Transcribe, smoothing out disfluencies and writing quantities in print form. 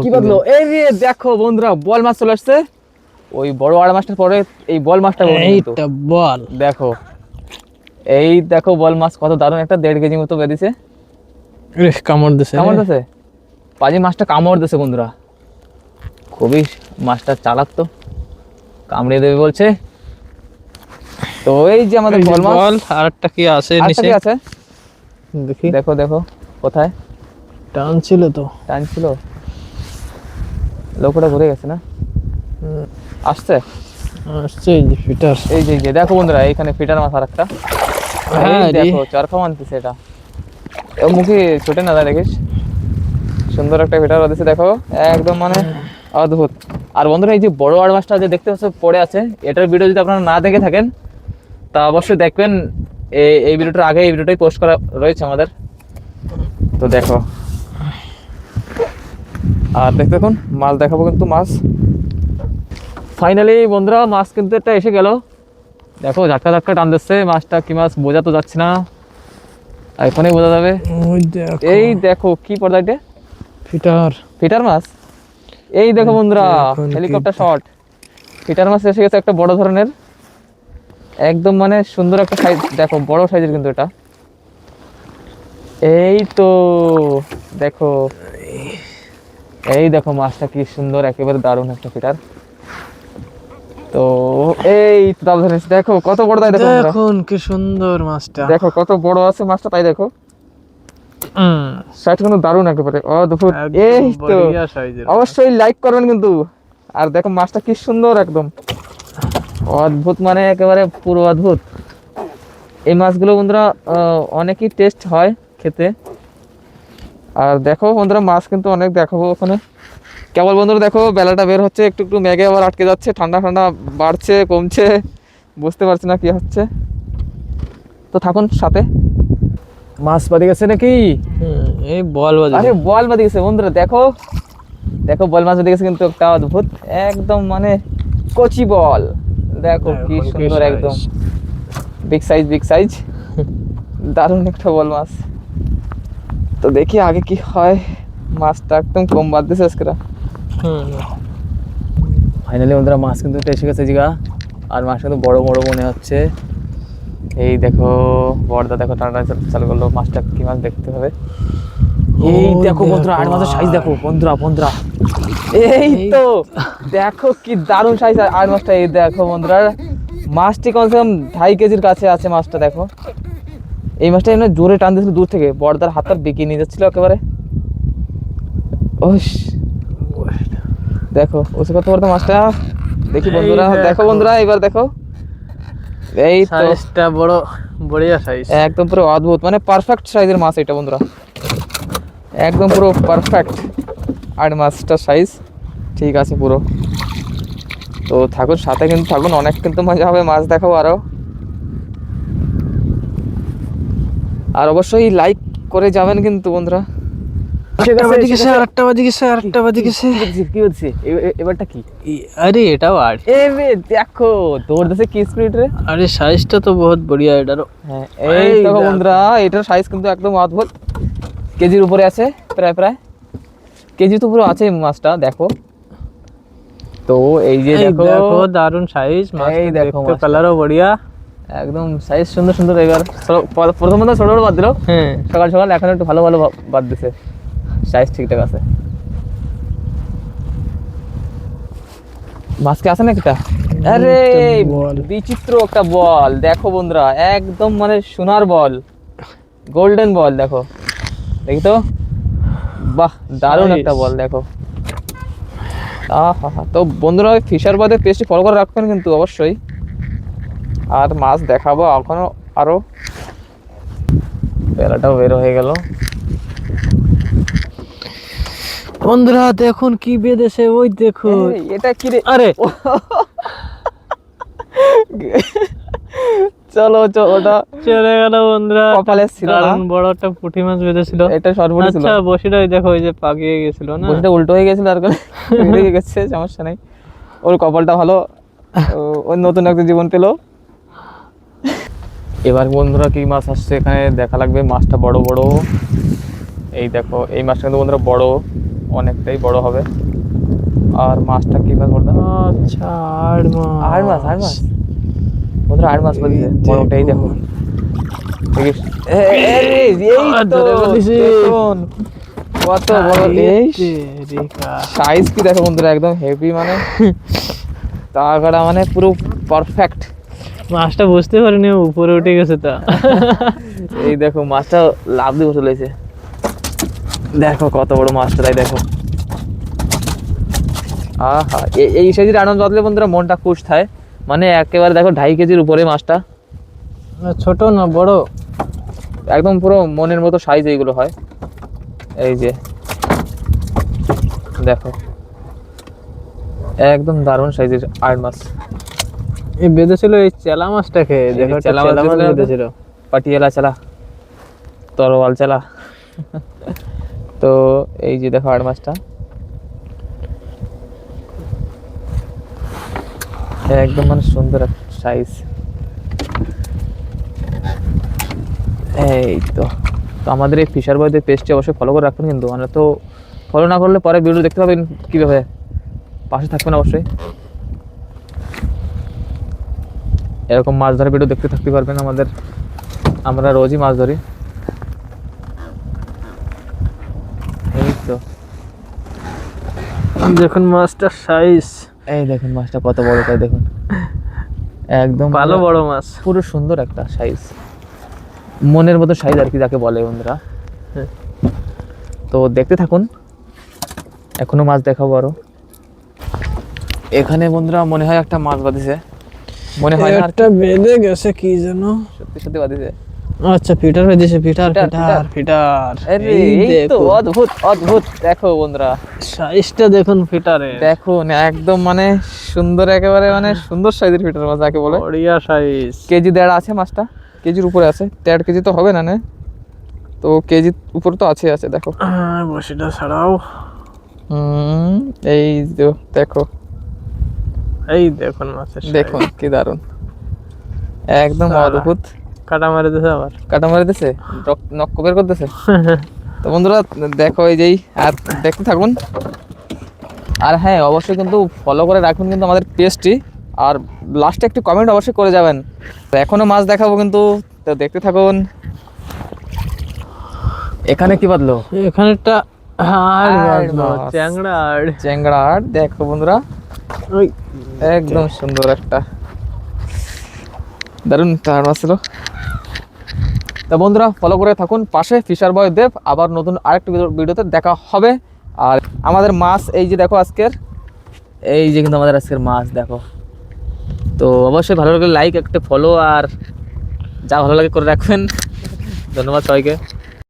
কি বদলো এই যে দেখো বন্ধুরা বল মাছ চলে আসছে। ওই বড় আড় মাছটার পরে এই বল মাছটা এইটা বল দেখো। এই দেখো বল মাছ কত দারুণ, একটা 1.5 কেজি মতো বেরিয়েছে। কামড় দিছে কামড় দিছে, পাজি মাছটা কামড় দিছে বন্ধুরা। খুবই মাছটা চালাক, তো কামড়িয়ে দেবে বলছে। তো এই যে আমাদের বল মাছ, আরেকটা কি আছে আরেকটা নিচে কি আছে দেখি। দেখো দেখো কোথায় টান ছিল তো, টানছিল, লোকটা ঘুরে গেছে না, আসছে আসছে এই যে ফিটার। এই যে দেখো বন্ধুরা, এইখানে ফিটার মাছ আরেকটা। এই হ্যাঁ রে, দেখো চরফা মানতেছে এটা, ও মুখে ছোটে না যায় দেখিস, সুন্দর একটা ফিটার দিচ্ছে দেখো, একদম মানে অদ্ভুত। আর বন্ধুরা এই যে বড় আড় মাছটা যে দেখতে পাচ্ছ পড়ে আছে, এটার ভিডিও যদি আপনারা না দেখে থাকেন তা অবশ্যই দেখবেন। এই ভিডিওটার আগে এই ভিডিওটাই পোস্ট করা রয়েছে আমাদের, তো দেখো। আর দেখতে দেখুন মাছ দেখাবো কিন্তু, মাছ ফাইনালি বন্ধুরা মাছ কিন্তু একটা এসে গেল। দেখো ঝাটকা ঝাটকা টান দিচ্ছে, মাছটা কি মাছ বোঝা তো যাচ্ছে না, এখনই বোঝা যাবে। ওই দেখো এই দেখো কি পর্দাটা, ফিটার। ফিটার মাছ। এই দেখো বন্ধুরা এখন হেলিকপ্টার শট, ফিটার মাছ এসে গেছে একটা বড় ধরনের, একদম মানে সুন্দর একটা সাইজ, দেখো বড় সাইজের কিন্তু এটা। এই তো দেখো, এই দেখো মাছটা কি সুন্দর, একেবারে দারুণ একটা ফিটার। তো এই তো দাম ধরেছ, দেখো কত বড়, তাই দেখো বন্ধুরা। দেখুন কি সুন্দর মাছটা, দেখো কত বড় আছে মাছটা, তাই দেখো সাইজ কিন্তু দারুণ একেবারে অদ্ভুত। এই তো বড়িয়া সাইজের। অবশ্যই লাইক করবেন কিন্তু। আর দেখো মাছটা কি সুন্দর, একদম অদ্ভুত, মানে একেবারে পুরো অদ্ভুত। এই মাছগুলো বন্ধুরা অনেকই টেস্ট হয় খেতে। আর দেখো বন্ধুরা মাছ কিন্তু অনেক দেখাবো ওখানে, কেবল বন্ধুরা দেখো বেলাটা বের হচ্ছে, একটু একটু মেঘে আবার আটকে যাচ্ছে, ঠান্ডা ঠান্ডা বাড়ছে কমছে, বুঝতে পারছি না কি হচ্ছে। তো থাকুন সাথে। মাছ বাঁধে গেছে নাকি, এই বল বাজে। আরে বল বাঁধে গেছে বন্ধুরা, দেখো দেখো বল মাছ বাঁধে গেছে কিন্তু একটা অদ্ভুত, একদম মানে কচি বল। দেখো কি সুন্দর, একদম বিগ সাইজ বিগ সাইজ, দারুণ একটা বল মাছ। তো দেখি আগে কি হয়, মাছটা একদম কম বাদ দিছে আজকে। ফাইনালি বন্ধুরা মাছ কিন্তু এসে গেছে জিগা, আর মাছ কিন্তু বড় বড় মনে হচ্ছে। এই দেখো বড়দা দেখো টানা চালু করলো, মাছটা কি মাছ দেখতে হবে। এই দেখো বন্ধুরা আর মাছের সাইজ দেখো বন্ধুরা বন্ধুরা, এই তো দেখো কি দারুণ সাইজ আর মাছটা। এই দেখো বন্ধুরা মাছটি কমসে কম 2.5 কেজির কাছে আছে মাছটা, দেখো এই মাছটা এমনি জোরে টান দিয়েছিল দূর থেকে, বড়দার হাতটা বেঁকিয়ে নিয়ে যাচ্ছিল একেবারে। ওস দেখো ওসে কত বড় মাছটা, দেখি বন্ধুরা, দেখো বন্ধুরা এবার দেখো। এই তো সাইজটা বড়, বড়িয়া সাইজ, একদম পুরো অদ্ভুত, মানে পারফেক্ট সাইজের মাছ এটা বন্ধুরা, একদম পুরো পারফেক্ট। আর মাছটার সাইজ ঠিক আছে পুরো। তো থাকুন সাথে কিন্তু থাকুন, অনেক কিন্তু মজা হবে, মাছ দেখাবো আরো। আর অবশ্যই লাইক করে যাবেন কিন্তু বন্ধুরা। আরেকটা বাজে গেছে। কি হচ্ছে এবারটা কি, আরে এটাও আর এবে দেখো দৌড় দিছে কি স্পিড রে। আরে সাইজটা তো বহুত বড়িয়া এটারও। হ্যাঁ এই দেখো বন্ধুরা এটার সাইজ কিন্তু একদম অদ্ভুত, কেজির উপরে আছে, প্রায় প্রায় কেজি তো পুরো আছে মাছটা দেখো। তো এই যে দেখো দারুন সাইজ মাছ, এই দেখো দেখতে কালারও বড়িয়া, একদম সাইজ সুন্দর সুন্দর। এবার প্রথমত ছোট ছোট বাদ দিল সকাল সকাল, এখন একটু ভালো ভালো বাদ দিছে, সাইজ ঠিকঠাক আছে। মাছকে আছে নাকি তা, আরে বিচিত্র একটা বল দেখো বন্ধুরা, একদম মানে সোনার বল, গোল্ডেন বল দেখো, দেখি তো, বাহ দারুণ একটা বল দেখো। তো বন্ধুরা ফিশার বাদে পেজটি ফলো করে রাখবেন কিন্তু অবশ্যই। আর মাছ দেখাবো এখনো আরো, বেলাটাও বের হয়ে গেল। বন্ধুরা দেখুন কি বেঁধেছে, ওই দেখো এটা কি রে, আরে চলো ওটা চলে গেল বন্ধুরা, কপালে ছিল না, বড় একটা পুঁটি মাছ বেঁধেছিল, এটা সর্বটি ছিল। আচ্ছা বসিটা ওই দেখো, ওই যে পাকিয়ে গেছিল না, বসিটা উল্টো হয়ে গেছিল, আর বেরিয়ে গেছে, সমস্যা নেই, ওর কপালটা ভালো, ওর নতুন একটা জীবন পেলো। এবার বন্ধুরা কি মাছ আসছে এখানে দেখা লাগবে, মাছটা বড় বড়, এই দেখো এই মাছটা কিন্তু বন্ধুরা বড়, অনেকটাই বড় হবে। আর মাছটা কি মাছ বলতো? আচ্ছা, আর মাছ বন্ধুরা, আর মাছ বলছে বড়টাই দেখো। দেখিস? এই তো দেখুন কত বড়, এই সাইজ কি দেখো বন্ধুরা, একদম হেভি, মানে তাগড়া, মানে পুরো পারফেক্ট। মাছটা বুঝতে পারিনি উপরে উঠে গেছে তা। এই দেখো মাছটা লাফ দিয়ে বসে রয়েছে, দেখো কত বড় মাছটা, তাই দেখো। আহা, এই সাইজের আনন্দ বাদলে বন্ধুরা মনটা খুশ থাকে, মানে একেবারে দেখো 2.5 কেজির উপরে মাছটা, ছোট না বড়? একদম পুরো মনের মতো সাইজ এইগুলো হয়। এই যে দেখো, একদম দারুণ সাইজের আর মাছ। এই বেঁধেছিল এই চেলা মাছটাকে, দেখো একটা চেলা মাছ বেঁধেছিল। পাটিয়ালা চালা, তরোয়াল চালা। তো এই যে দেখো আর মাছটা, একদম মানে সুন্দর একটা সাইজ। এই তো আমাদের এই ফিশার বয়দের পেজটি অবশ্যই ফলো করে রাখবেন, কিন্তু মানে তো ফলো না করলে পরে ভিডিও দেখতে পাবেন কীভাবে, পাশে থাকবেন অবশ্যই। এরকম মাছ ধরার ভিডিও দেখতে থাকতে পারবেন আমাদের, আমরা রোজই মাছ ধরি। এই তো দেখুন মাছটার সাইজ, এই দেখুন মাছটা কত বড়, তাই দেখুন, একদম ভালো বড় মাছ, পুরো সুন্দর একটা সাইজ, মনের মতো সাইজ আর কি যাকে বলে বন্ধুরা। তো দেখতে থাকুন, এখনো মাছ দেখাবো আরো। এখানে বন্ধুরা মনে হয় একটা মাছ বাঁধিছে, মনে হয় না, একটা বেঁধে গেছে কি যেন, সত্যি সত্যি বাঁধিছে। আচ্ছা ফিটার বেঁধেছে, ফিটার ফিটার, ফিটার ফিটার। আরে এই তো অদ্ভুত অদ্ভুত, দেখো বন্ধুরা সাইজটা দেখুন ফিটারে, দেখুন একদম মানে সুন্দর, একেবারে মানে সুন্দর সাইজের ফিটার মাছ যাকে বলে। বড়িয়া সাইজ। কেজি 1.5 আছে মাছটা, কেজির উপরে আছে, 1.5 কেজি তো হবে না, তো কেজির উপরে তো আছে দেখো। বসিটা ছাড়াও, এই তো দেখো, এই দেখুন মাছের দেখুন কি দারুন, একদম অদ্ভুত। কাটা মারে দিছে, আবার কাটা মারে দিছে, নখ বের করতেছে। তো বন্ধুরা দেখো এই যেই, আর দেখতে থাকুন। আর হ্যাঁ অবশ্যই কিন্তু ফলো করে রাখুন কিন্তু আমাদের পেজটি, আর লাস্টে একটু কমেন্ট অবশ্যই করে যাবেন। এখনো মাছ দেখাবো কিন্তু, তো দেখতে থাকুন। এখানে কি বাঁধলো? এখানে একটা চ্যাংড়া, চ্যাংড়া আর দেখো বন্ধুরা, একদম সুন্দর একটা দারুণ টার মাছ ছিল। তা বন্ধুরা ফলো করে থাকুন পাশে, ফিশার বয় দেব। আবার নতুন আরেকটা ভিডিওতে দেখা হবে। আর আমাদের মাছ এই যে দেখো আজকের, এই যে কিন্তু আমাদের আজকের মাছ দেখো। তো অবশ্যই ভালো লাগলে লাইক, একটা ফলো, আর যা ভালো লাগে করে রাখবেন। ধন্যবাদ সবাইকে।